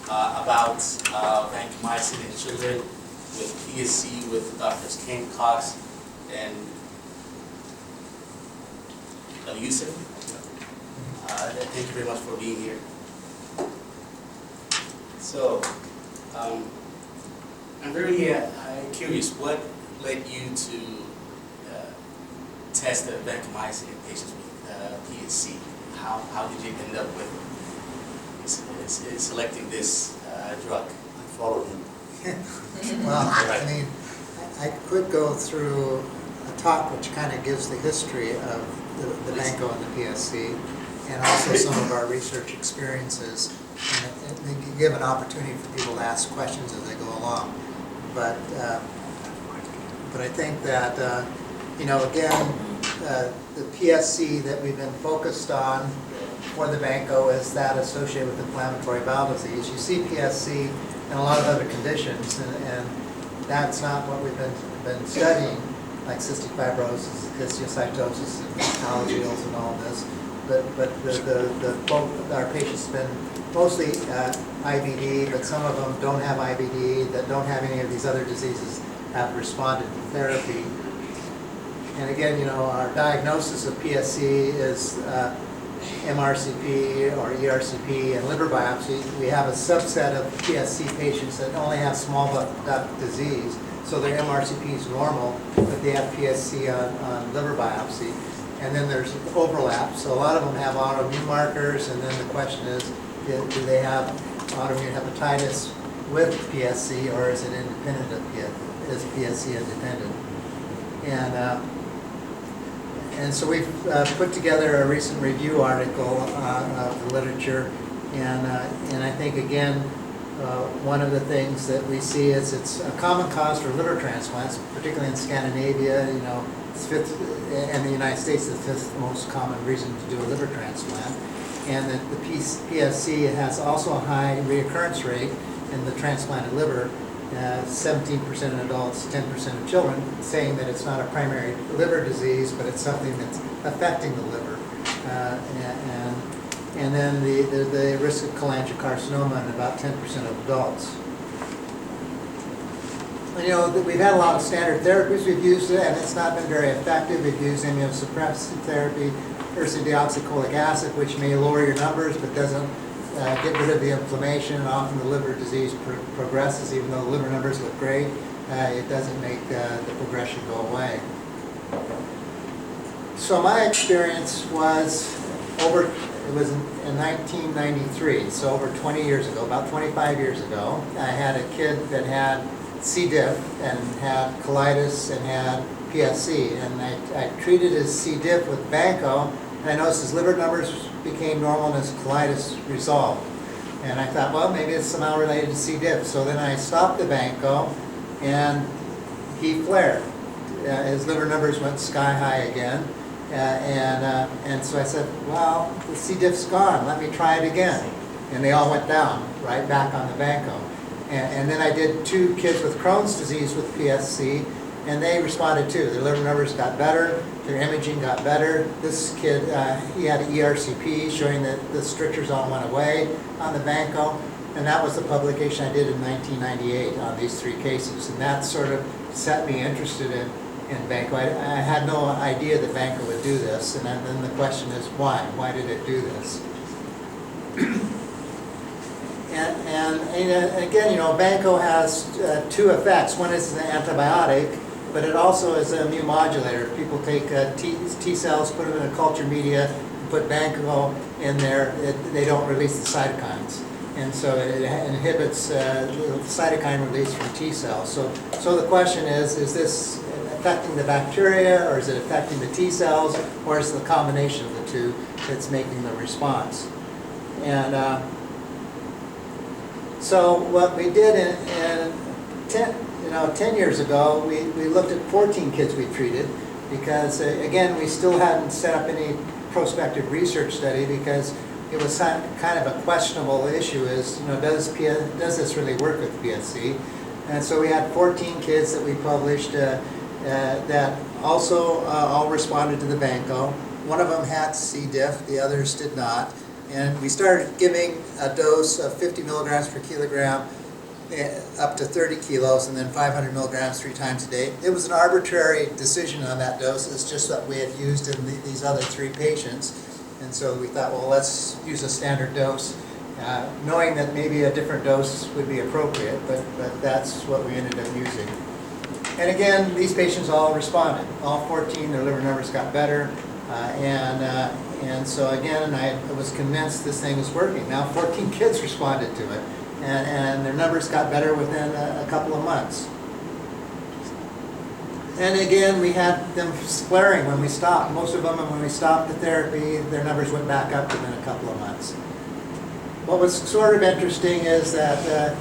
about vancomycin in children with PSC with Drs. Kenneth Cox and El-Youssef. Thank you very much for being here. So, I'm very curious, what led you to test the vancomycin in patients with PSC? How did you end up with selecting this drug? I followed him. Well, Right. I mean, I could go through a talk which kind of gives the history of the vanco and the PSC, and also some of our research experiences, and give an opportunity for people to ask questions as they go along. But I think that, you know, again, the PSC that we've been focused on for the vanco is that associated with inflammatory bowel disease. You see PSC and a lot of other conditions, and that's not what we've been studying, like cystic fibrosis, histiocytosis, and alagioles, and all this. But both our patients have been mostly IBD, but some of them don't have IBD, that don't have any of these other diseases, have responded to therapy. And again, you know, our diagnosis of PSC is MRCP or ERCP and liver biopsy. We have a subset of PSC patients that only have small duct disease, so their MRCP is normal, but they have PSC on liver biopsy. And then there's overlap, so a lot of them have autoimmune markers, and then the question is, do they have autoimmune hepatitis with PSC, or is it independent of PSC? Is PSC independent? And so we've put together a recent review article of the literature, and I think again, one of the things that we see is it's a common cause for liver transplants, particularly in Scandinavia. You know, it's fifth, and the United States, the fifth most common reason to do a liver transplant, and that the PSC has also a high reoccurrence rate in the transplanted liver. 17% in adults, 10% of children, saying that it's not a primary liver disease, but it's something that's affecting the liver. And then the risk of cholangiocarcinoma in about 10% of adults. You know, we've had a lot of standard therapies we've used, and it's not been very effective. We've used immunosuppressive therapy, ursodeoxycholic acid, which may lower your numbers, but doesn't get rid of the inflammation. Often the liver disease progresses, even though the liver numbers look great. It doesn't make the progression go away. So my experience was it was in 1993, so over 20 years ago, about 25 years ago. I had a kid that had C. diff and had colitis and had PSC, and I treated his C. diff with vanco, and I noticed his liver numbers became normal and his colitis resolved. And I thought, well, maybe it's somehow related to C. diff. So then I stopped the vanco, and he flared. His liver numbers went sky high again. And so I said, well, the C. diff's gone. Let me try it again. And they all went down, right back on the vanco. And then I did 2 kids with Crohn's disease with PSC, and they responded too. Their liver numbers got better, their imaging got better. This kid, he had an ERCP showing that the strictures all went away on the vanco, and that was the publication I did in 1998 on these 3 cases, and that sort of set me interested in vanco. I had no idea that vanco would do this, and then the question is why? Why did it do this? And again, you know, vanco has 2 effects. One is an antibiotic, but it also is an immune modulator. People take T cells, put them in a culture media, and put vanco in there. They don't release the cytokines, and so it inhibits cytokine release from T cells. So the question is this affecting the bacteria, or is it affecting the T cells, or is it the combination of the 2 that's making the response? And so what we did in 10 years ago, we looked at 14 kids we treated, because again, we still hadn't set up any prospective research study, because it was kind of a questionable issue, is, you know, does this really work with PSC? And so we had 14 kids that we published that also all responded to the vanco. One of them had C. diff, the others did not. And we started giving a dose of 50 milligrams per kilogram up to 30 kilos, and then 500 milligrams 3 times a day. It was an arbitrary decision on that dose. It's just what we had used in these other 3 patients. And so we thought, well, let's use a standard dose, knowing that maybe a different dose would be appropriate, but that's what we ended up using. And again, these patients all responded. All 14, their liver numbers got better. And so again, I was convinced this thing was working. Now 14 kids responded to it, and their numbers got better within a couple of months. And again, we had them flaring when we stopped. Most of them, when we stopped the therapy, their numbers went back up within a couple of months. What was sort of interesting is that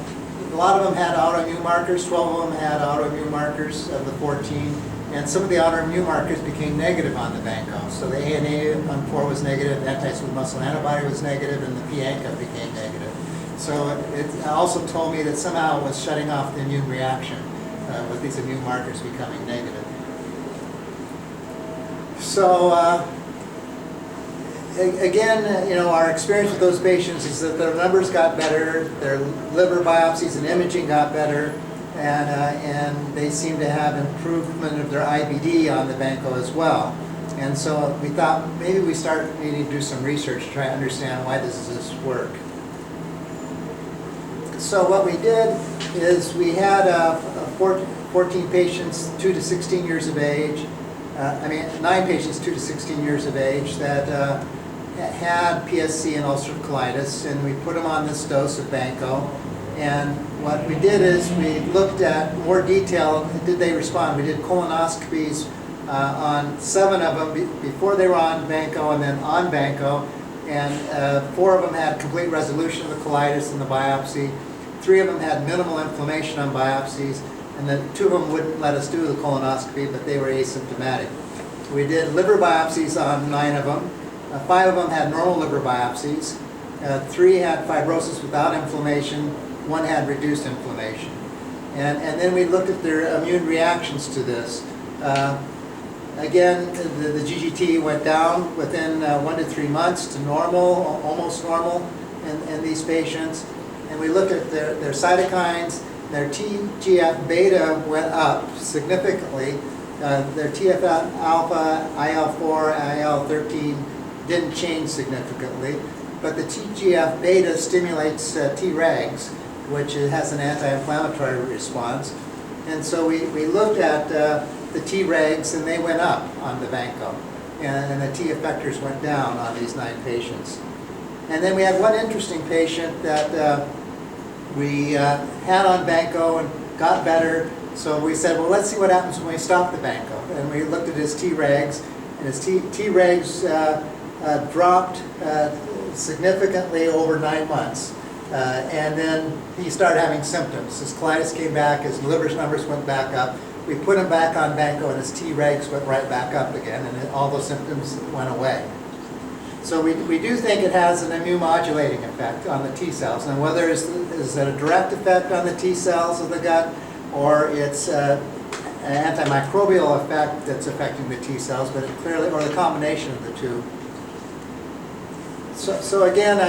a lot of them had autoimmune markers. 12 of them had autoimmune markers of the 14. And some of the autoimmune markers became negative on the vanco. So the ANA on 4 was negative, anti-smooth muscle antibody was negative, and the p-ANCA became negative. So it also told me that somehow it was shutting off the immune reaction with these immune markers becoming negative. So again, you know, our experience with those patients is that their numbers got better, their liver biopsies and imaging got better, and they seem to have improvement of their IBD on the vanco as well. And so we thought maybe we start needing to do some research to try to understand why does this work. So what we did is we had 14 patients 2 to 16 years of age, 9 patients 2 to 16 years of age that had PSC and ulcerative colitis, and we put them on this dose of vanco. And what we did is we looked at more detail, did they respond? We did colonoscopies on 7 of them before they were on vanco and then on vanco, and 4 of them had complete resolution of the colitis in the biopsy. 3 of them had minimal inflammation on biopsies, and then 2 of them wouldn't let us do the colonoscopy, but they were asymptomatic. We did liver biopsies on 9 of them. 5 of them had normal liver biopsies. 3 had fibrosis without inflammation. 1 had reduced inflammation. And then we looked at their immune reactions to this. Again, the GGT went down within 1 to 3 months to normal, almost normal in these patients. And we looked at their cytokines. Their TGF-beta went up significantly. Their TF-alpha, IL-4, IL-13 didn't change significantly. But the TGF-beta stimulates Tregs, which has an anti-inflammatory response. And so we looked at the Tregs, and they went up on the vanco. And the T effectors went down on these 9 patients. And then we had one interesting patient that we had on vanco and got better. So we said, well, let's see what happens when we stop the vanco. And we looked at his Tregs, and his Tregs dropped significantly over 9 months. And then he started having symptoms. His colitis came back, his liver numbers went back up. We put him back on vanco, and his Tregs went right back up again, and all those symptoms went away. So we do think it has an immune modulating effect on the T cells. And whether is it a direct effect on the T cells of the gut, or it's an antimicrobial effect that's affecting the T cells, but it clearly, or the combination of the two. So again,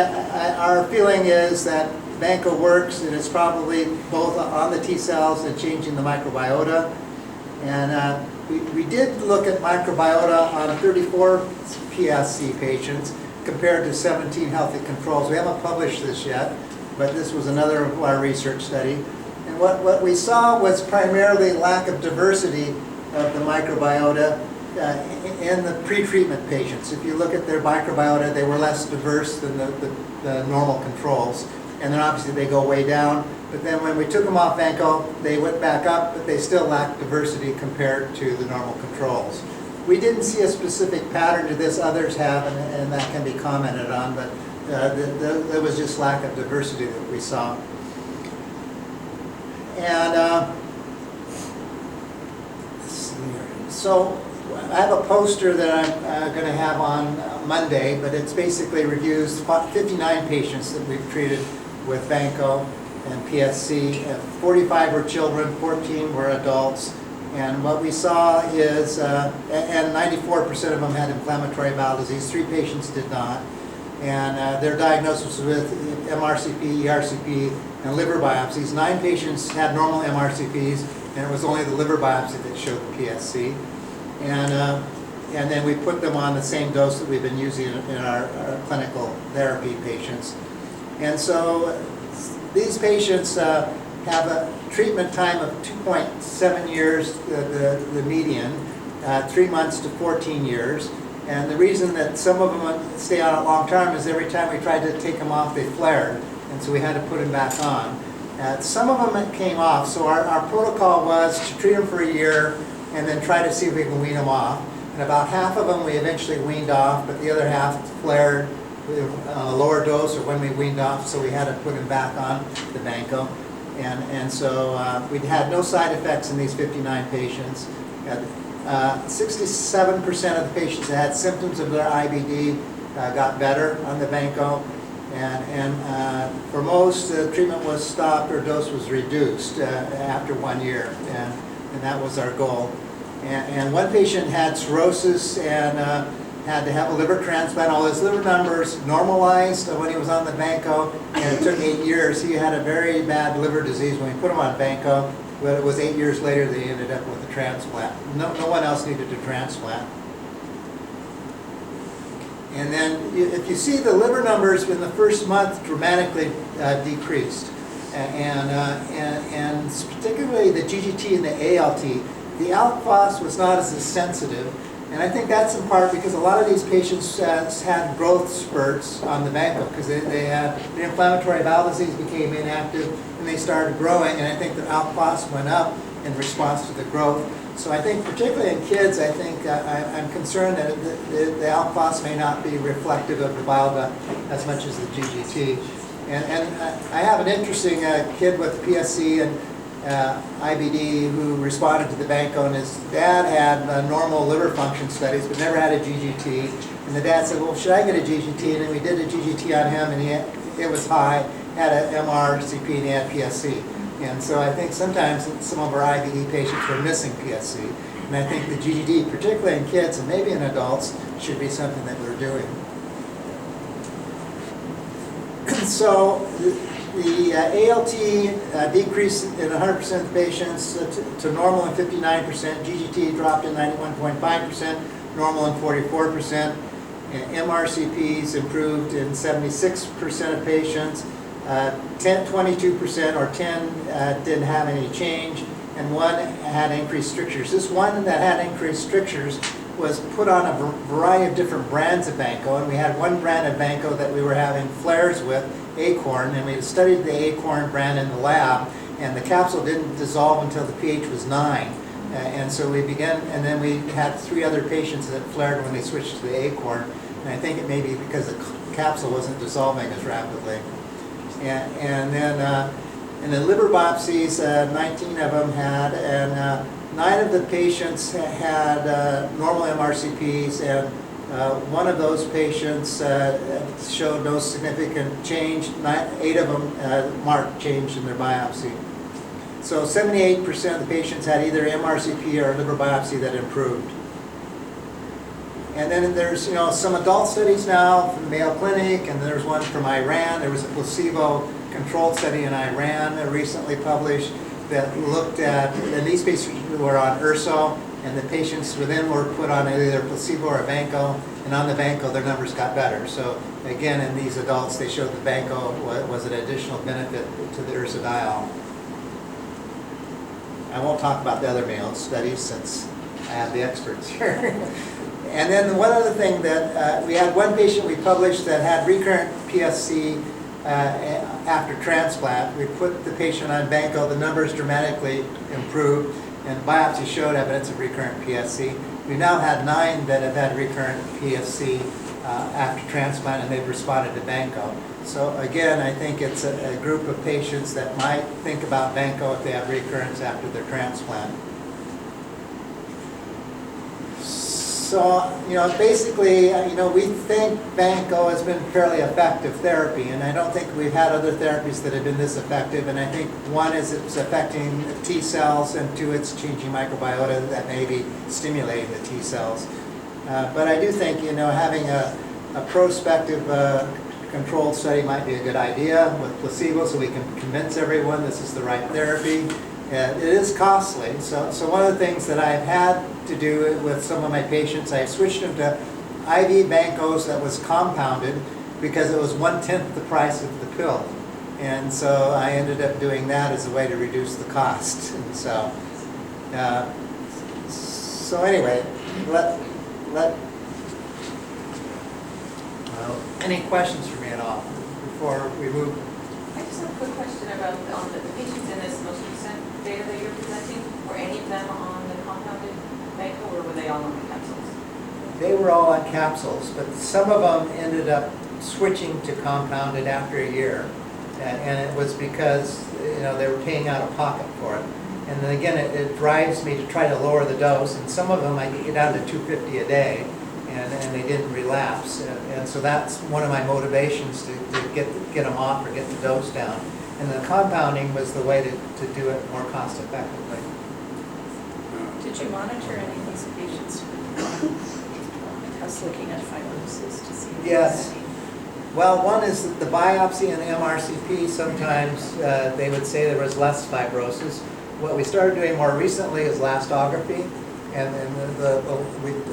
our feeling is that vanco works, and it's probably both on the T cells and changing the microbiota. And we did look at microbiota on 34 PSC patients compared to 17 healthy controls. We haven't published this yet, but this was another of our research study. And what we saw was primarily lack of diversity of the microbiota in the pre-treatment patients. If you look at their microbiota, they were less diverse than the normal controls. And then obviously they go way down. But then when we took them off vanco, they went back up, but they still lacked diversity compared to the normal controls. We didn't see a specific pattern to this, others have, and that can be commented on, but there was just lack of diversity that we saw. And let's see here. So I have a poster that I'm going to have on Monday, but it's basically reviews 59 patients that we've treated with vanco and PSC. 45 were children, 14 were adults. And what we saw is, and 94% of them had inflammatory bowel disease, 3 patients did not. and their diagnosis was with MRCP, ERCP, and liver biopsies. 9 patients had normal MRCPs, and it was only the liver biopsy that showed the PSC. And then we put them on the same dose that we've been using in our clinical therapy patients. And so these patients have a treatment time of 2.7 years, the median, 3 months to 14 years. And the reason that some of them stay on it long term is every time we tried to take them off, they flared. And so we had to put them back on. Some of them came off, so our protocol was to treat them for a year and then try to see if we can wean them off. And about half of them we eventually weaned off, but the other half flared on a lower dose or when we weaned off, so we had to put them back on the vanco. And so we had no side effects in these 59 patients. 67% of the patients that had symptoms of their IBD got better on the vanco. And for most, treatment was stopped or dose was reduced after 1 year, and that was our goal. And one patient had cirrhosis and had to have a liver transplant. All his liver numbers normalized when he was on the vanco, and it took 8 years. He had a very bad liver disease when we put him on vanco, but it was 8 years later they ended up with a transplant. No one else needed a transplant. And then if you see the liver numbers in the first month dramatically decreased, and particularly the GGT and the ALT, the alk phos was not as sensitive, and I think that's in part because a lot of these patients had growth spurts on the vanco because they had the inflammatory bowel disease became inactive and they started growing, and I think the alk phos went up in response to the growth. So I think particularly in kids, I think I'm concerned that the alk phos may not be reflective of the bile duct as much as the GGT. And I have an interesting kid with PSC and IBD who responded to the vanco, and his dad had normal liver function studies but never had a GGT. And the dad said, well, should I get a GGT? And then we did a GGT on him, and it was high, had an MRCP, and he had PSC. And so I think sometimes some of our IBD patients were missing PSC. And I think the GGT, particularly in kids and maybe in adults, should be something that we're doing. So the ALT decreased in 100% of patients to normal in 59%. GGT dropped in 91.5%, normal in 44%. And MRCPs improved in 76% of patients. 22% or 10 didn't have any change, and 1 had increased strictures. This one that had increased strictures was put on a variety of different brands of vanco, and we had one brand of vanco that we were having flares with, Acorn, and we studied the Acorn brand in the lab, and the capsule didn't dissolve until the pH was 9. And so we began, and then we had 3 other patients that flared when they switched to the Acorn, and I think it may be because the capsule wasn't dissolving as rapidly. And then in the liver biopsies, 19 of them had, and 9 of the patients had normal MRCPs, and 1 of those patients showed no significant change. 8 of them marked change in their biopsy. So 78% of the patients had either MRCP or liver biopsy that improved. And then there's some adult studies now from the Mayo Clinic, and there's one from Iran. There was a placebo-controlled study in Iran recently published that looked at, and these patients were on URSO, and the patients then were put on either placebo or vanco, and on the vanco their numbers got better. So again, in these adults, they showed the vanco was an additional benefit to the ursodiol. I won't talk about the other Mayo studies since I have the experts here. And then one other thing that we had one patient we published that had recurrent PSC after transplant. We put the patient on vanco, the numbers dramatically improved, and biopsy showed evidence of recurrent PSC. We now had 9 that have had recurrent PSC after transplant, and they've responded to vanco. So again, I think it's a group of patients that might think about vanco if they have recurrence after their transplant. So, basically, we think vanco has been fairly effective therapy, and I don't think we've had other therapies that have been this effective, and I think one is it's affecting T cells, and 2, it's changing microbiota that may be stimulating the T cells. But I do think, having a prospective controlled study might be a good idea with placebo, so we can convince everyone this is the right therapy. And it is costly, so one of the things that I've had to do with some of my patients, I switched them to IV Vancos that was compounded because it was 1/10 the price of the pill. And so I ended up doing that as a way to reduce the cost. And so anyway, any questions for me at all before we move? I just have a quick question about the patients in this most recent data that you're presenting. Were any of them on the compounded Vanco, or were they all on the capsules? They were all on capsules, but some of them ended up switching to compounded after a year. And it was because, you know, they were paying out of pocket for it. And then again, it drives me to try to lower the dose. And some of them I get down to 250 a day, and they didn't relapse. And so that's one of my motivations to get them off or get the dose down. And the compounding was the way to do it more cost effectively. Did you monitor any of these patients with us looking at fibrosis to see if Yes. there's any? Well, one is that the biopsy and MRCP, sometimes they would say there was less fibrosis. What we started doing more recently is elastography. And then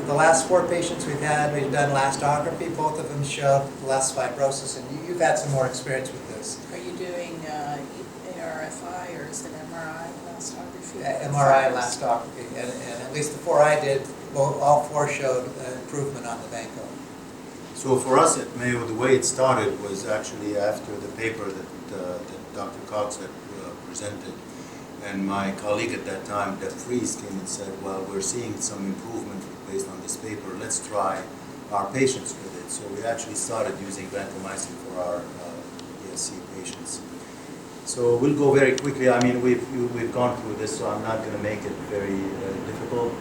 the last 4 patients we've done elastography. Both of them showed less fibrosis. And you've had some more experience with this. Are you doing ARFI or is it MRI elastography? MRI elastography. And at least the 4 I did, all 4 showed improvement on the Vanco. So for us at Mayo, the way it started was actually after the paper that Dr. Cox had presented. And my colleague at that time, Deb Fries, came and said, well, we're seeing some improvement based on this paper. Let's try our patients with it. So we actually started using vancomycin for our PSC patients. So we'll go very quickly. I mean, we've gone through this, so I'm not going to make it very difficult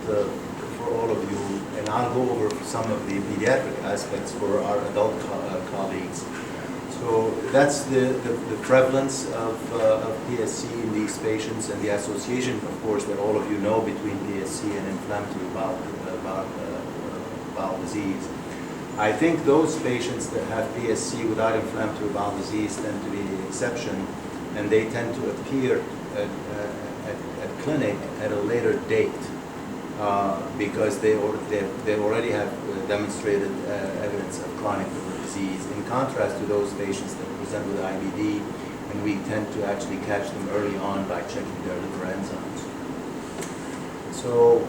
for all of you. And I'll go over some of the pediatric aspects for our adult colleagues. So that's the prevalence of PSC in these patients and the association, of course, that all of you know between PSC and inflammatory bowel disease. I think those patients that have PSC without inflammatory bowel disease tend to be the exception, and they tend to appear at clinic at a later date because they already have demonstrated evidence of chronic liver disease, in contrast to those patients that present with IBD, and we tend to actually catch them early on by checking their liver enzymes. So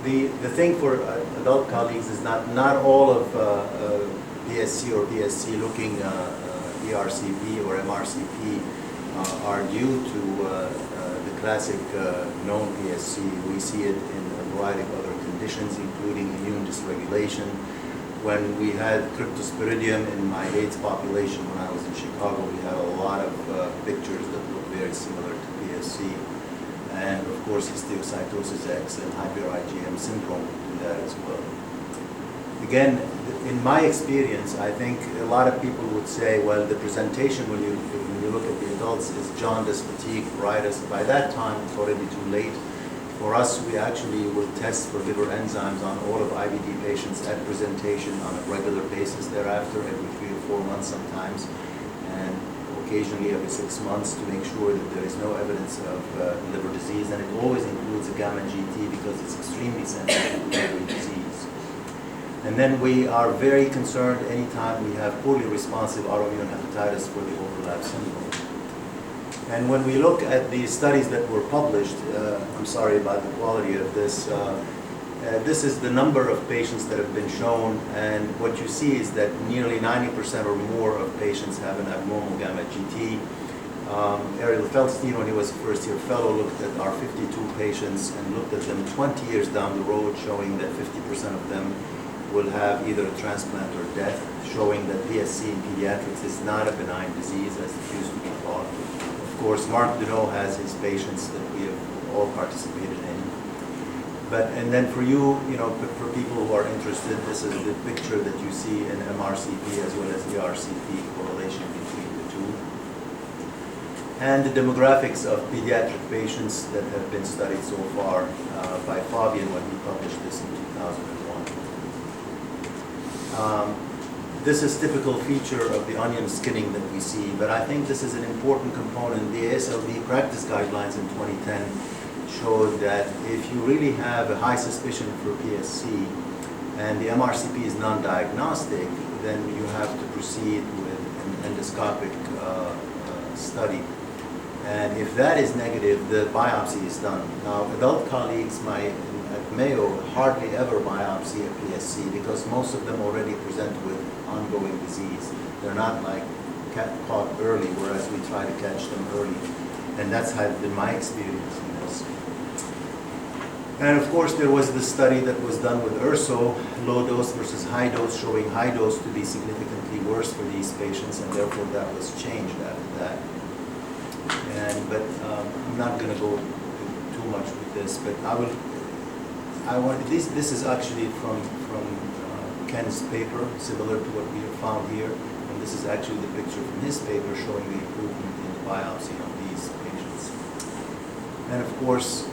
the thing for adult colleagues is not all of PSC or PSC looking ERCP or MRCP are due to the classic known PSC. We see it in a variety of other conditions, including immune dysregulation. When we had cryptosporidium in my AIDS population when I was in Chicago, we had a lot of pictures that look very similar to PSC. And of course, histiocytosis X and hyper-IgM syndrome do that as well. Again, in my experience, I think a lot of people would say, well, the presentation when you look at the adults is jaundice, fatigue, pruritus. By that time, it's already too late. For us, we actually will test for liver enzymes on all of IBD patients at presentation on a regular basis thereafter, every 3 or 4 months sometimes, and occasionally every 6 months to make sure that there is no evidence of liver disease. And it always includes a gamma GT because it's extremely sensitive to liver disease. And then we are very concerned anytime we have poorly responsive autoimmune hepatitis for the overlap syndrome. And when we look at the studies that were published, I'm sorry about the quality of this, this is the number of patients that have been shown, and what you see is that nearly 90% or more of patients have an abnormal gamma GT. Ariel Feldstein, when he was a first-year fellow, looked at our 52 patients and looked at them 20 years down the road, showing that 50% of them will have either a transplant or death, showing that PSC in pediatrics is not a benign disease as it used to be thought. Of course, Mark Duneau has his patients that we have all participated in. And then for you, for people who are interested, this is the picture that you see in MRCP as well as ERCP correlation between the two. And the demographics of pediatric patients that have been studied so far by Fabian when he published this in 2001. This is typical feature of the onion skinning that we see, but I think this is an important component. The AASLD practice guidelines in 2010 showed that if you really have a high suspicion for PSC and the MRCP is non-diagnostic, then you have to proceed with an endoscopic study. And if that is negative, the biopsy is done. Now, adult colleagues at Mayo hardly ever biopsy a PSC because most of them already present with ongoing disease. They're not like caught early, whereas we try to catch them early. And that's been my experience in this. And of course, there was this study that was done with URSO, low dose versus high dose, showing high dose to be significantly worse for these patients, and therefore that was changed after that. But I'm not going to go too much with this, but this is actually from Ken's paper, similar to what we have found here, and this is actually the picture from his paper showing the improvement in the biopsy of these patients. And of course,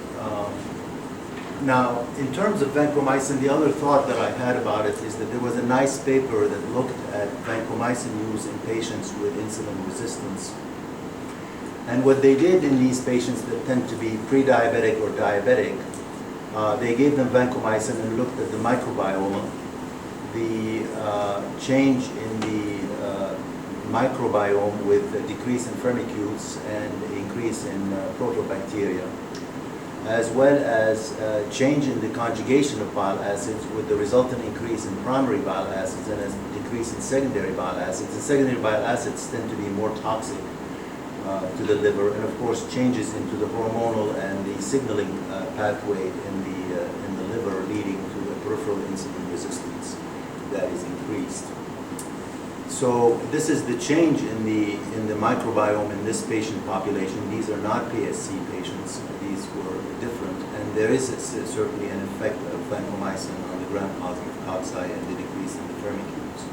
now in terms of vancomycin, the other thought that I had about it is that there was a nice paper that looked at vancomycin use in patients with insulin resistance. And what they did in these patients that tend to be pre-diabetic or diabetic, they gave them vancomycin and looked at the microbiome. The change in the microbiome with a decrease in firmicutes and increase in protobacteria, as well as change in the conjugation of bile acids with the resultant increase in primary bile acids and a decrease in secondary bile acids. And secondary bile acids tend to be more toxic to the liver, and of course changes into the hormonal and the signaling pathway in the liver, leading to a peripheral insulin resistance that is increased. So this is the change in the microbiome in this patient population. These are not PSC patients. These were different, and there is certainly an effect of vancomycin on the gram-positive cocci and the decrease in the firmicutes.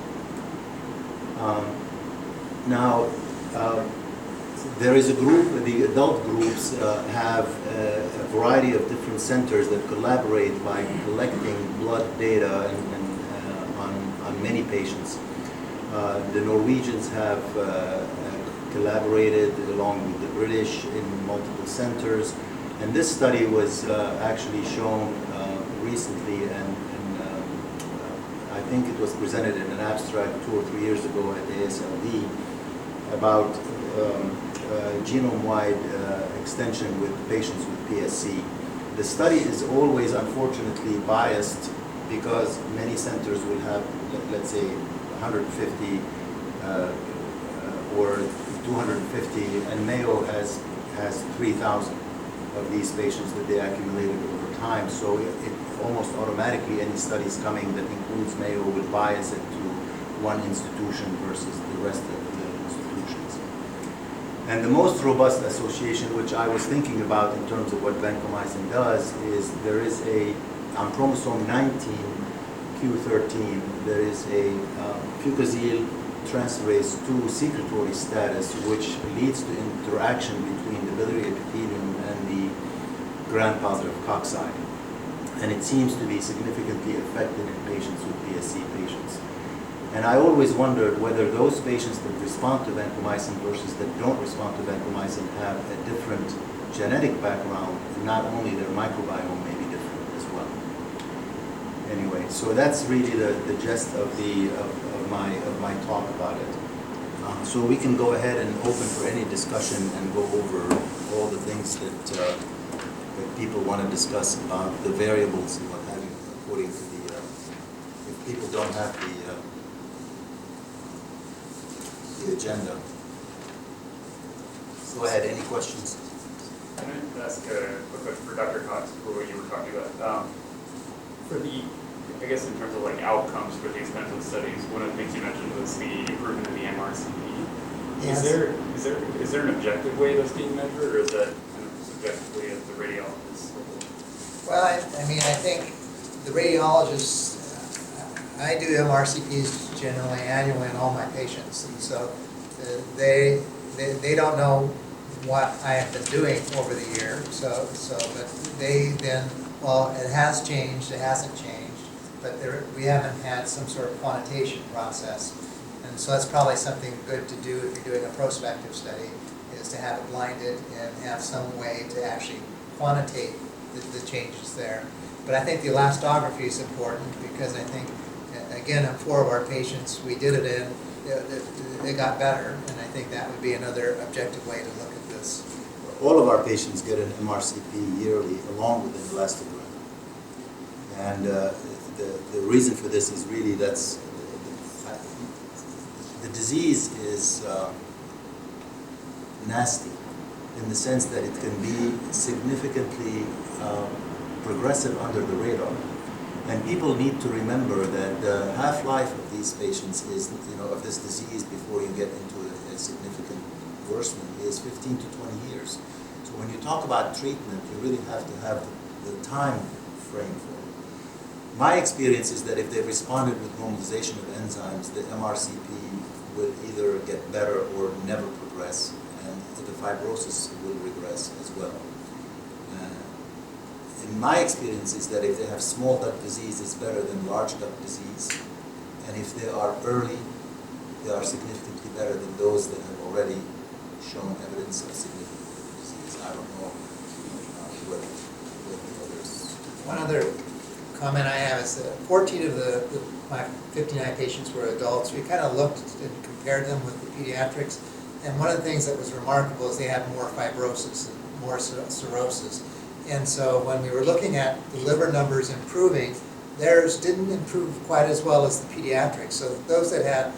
There is a group, the adult groups have a variety of different centers that collaborate by collecting blood data on many patients. The Norwegians have collaborated along with the British in multiple centers, and this study was actually shown recently, and I think it was presented in an abstract 2 or 3 years ago at the AASLD about genome-wide extension with patients with PSC. The study is always unfortunately biased because many centers will have, let's say, 150 or 250, and Mayo has 3,000 of these patients that they accumulated over time. So it almost automatically, any studies coming that includes Mayo will bias it to one institution versus the rest of the institutions. And the most robust association, which I was thinking about in terms of what vancomycin does, is there is on chromosome 19, Q13, there is a fucosyl transferase 2 secretory status, which leads to interaction between the biliary epithelium and the gram-positive cocci. And it seems to be significantly affected in patients with PSC patients. And I always wondered whether those patients that respond to vancomycin versus that don't respond to vancomycin have a different genetic background, and not only their microbiome may be different as well. Anyway, so that's really the gist of my talk about it. So we can go ahead and open for any discussion and go over all the things that people want to discuss about the variables and what have you, according to the, if people don't have the agenda. Go ahead, any questions? Can I ask a quick question for Dr. Cox for what you were talking about? I guess in terms of like outcomes for these kinds of studies, one of the things you mentioned was the improvement in the MRCP. Yes. Is there an objective way that's being measured, or is that kind of subjectively at the radiologist level? Well, I think the radiologists, I do MRCPs generally annually in all my patients, and so they don't know what I have been doing over the year. But they then, well, it has changed, it hasn't changed. but we haven't had some sort of quantitation process. And so that's probably something good to do if you're doing a prospective study, is to have it blinded and have some way to actually quantitate the changes there. But I think the elastography is important, because I think, again, in 4 of our patients, we did it in, it got better, and I think that would be another objective way to look at this. All of our patients get an MRCP yearly along with an elastogram. And the reason for this is really the disease is nasty in the sense that it can be significantly progressive under the radar. And people need to remember that the half-life of these patients is, of this disease before you get into a significant worsening is 15 to 20 years. So when you talk about treatment, you really have to have the time frame for it. My experience is that if they responded with normalization of enzymes, the MRCP will either get better or never progress, and the fibrosis will regress as well. In my experience is that if they have small duct disease, it's better than large duct disease. And if they are early, they are significantly better than those that have already shown evidence of significant disease. I don't know what others. One other comment I have is that 14 of my 59 patients were adults. We kind of looked and compared them with the pediatrics. And one of the things that was remarkable is they had more fibrosis and more cirrhosis. And so when we were looking at the liver numbers improving, theirs didn't improve quite as well as the pediatrics. So those that had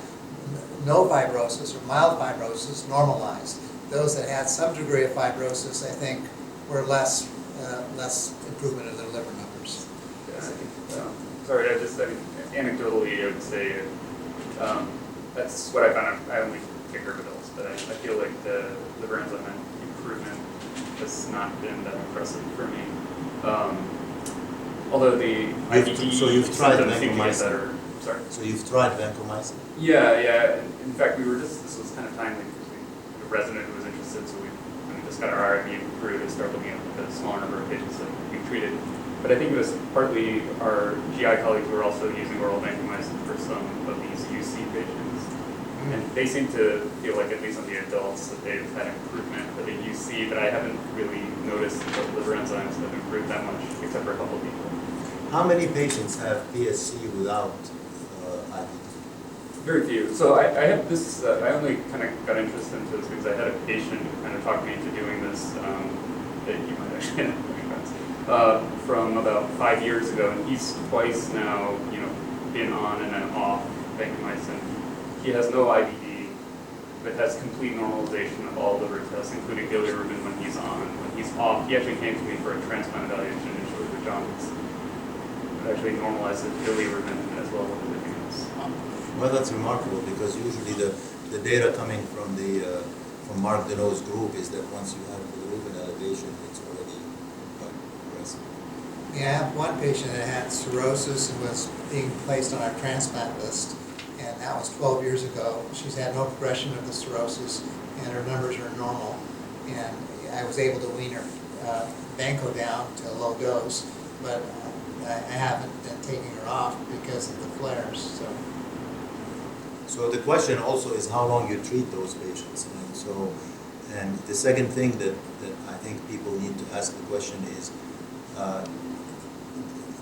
no fibrosis or mild fibrosis normalized. Those that had some degree of fibrosis, I think, were less improvement of their liver numbers. Sorry, anecdotally, I would say that's what I found. I only take care of adults, but I feel like the liver enzyme improvement has not been that impressive for me. Although the IBD so you've tried symptoms seem to get vancomycin. better. Sorry. So you've tried vancomycin? Yeah. In fact, this was kind of timely because we had a resident who was interested, so we just got our RIB approved and started looking at the smaller number of patients that we treated. But I think it was partly our GI colleagues who were also using oral vancomycin for some of these UC patients. And they seem to feel like, at least on the adults, that they've had improvement for the UC, but I haven't really noticed that the liver enzymes have improved that much, except for a couple of people. How many patients have PSC without IBD? Very few. So I have this, I only kind of got interested into this because I had a patient who kind of talked me into doing this, that you might actually know, from about 5 years ago, and he's twice now, been on and then off vancomycin. He has no IBD, but has complete normalization of all liver tests, including bilirubin when he's on. When he's off, he actually came to me for a transplant evaluation initially with jaundice. It actually normalizes bilirubin as well as everything else. Well, that's remarkable, because usually the data coming from from Mark Deneau's group is that once you have bilirubin elevation, it's already quite progressive. Yeah, I have one patient that had cirrhosis and was being placed on our transplant list. And that was 12 years ago. She's had no progression of the cirrhosis, and her numbers are normal. And I was able to wean her vanco down to a low dose, but I haven't been taking her off because of the flares. So the question also is how long you treat those patients. And the second thing that I think people need to ask the question is,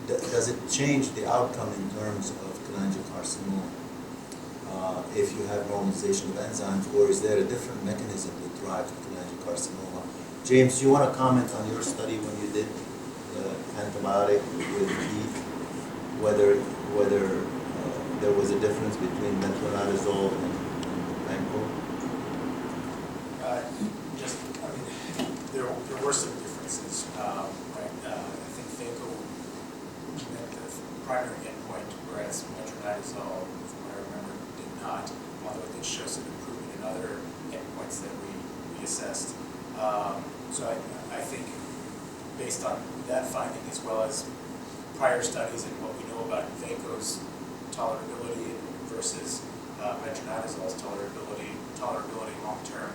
does it change the outcome in terms of cholangiocarcinoma? If you have normalization of enzymes, or is there a different mechanism that drives cholangiocarcinoma? James, you want to comment on your study when you did antibiotic with heat, whether there was a difference between metronidazole and vanco? There were some differences, right? I think vanco met the primary endpoint, whereas metronidazole, not, although it did show some improvement in other endpoints that we assessed. So I think based on that finding, as well as prior studies and what we know about vanco's tolerability versus metronidazole tolerability long-term,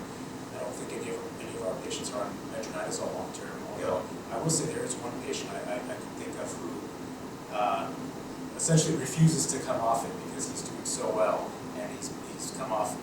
I don't think any of our patients are on metronidazole long-term, although I will say there is one patient I can think of who essentially refuses to come off it because he's doing so well, and he's come off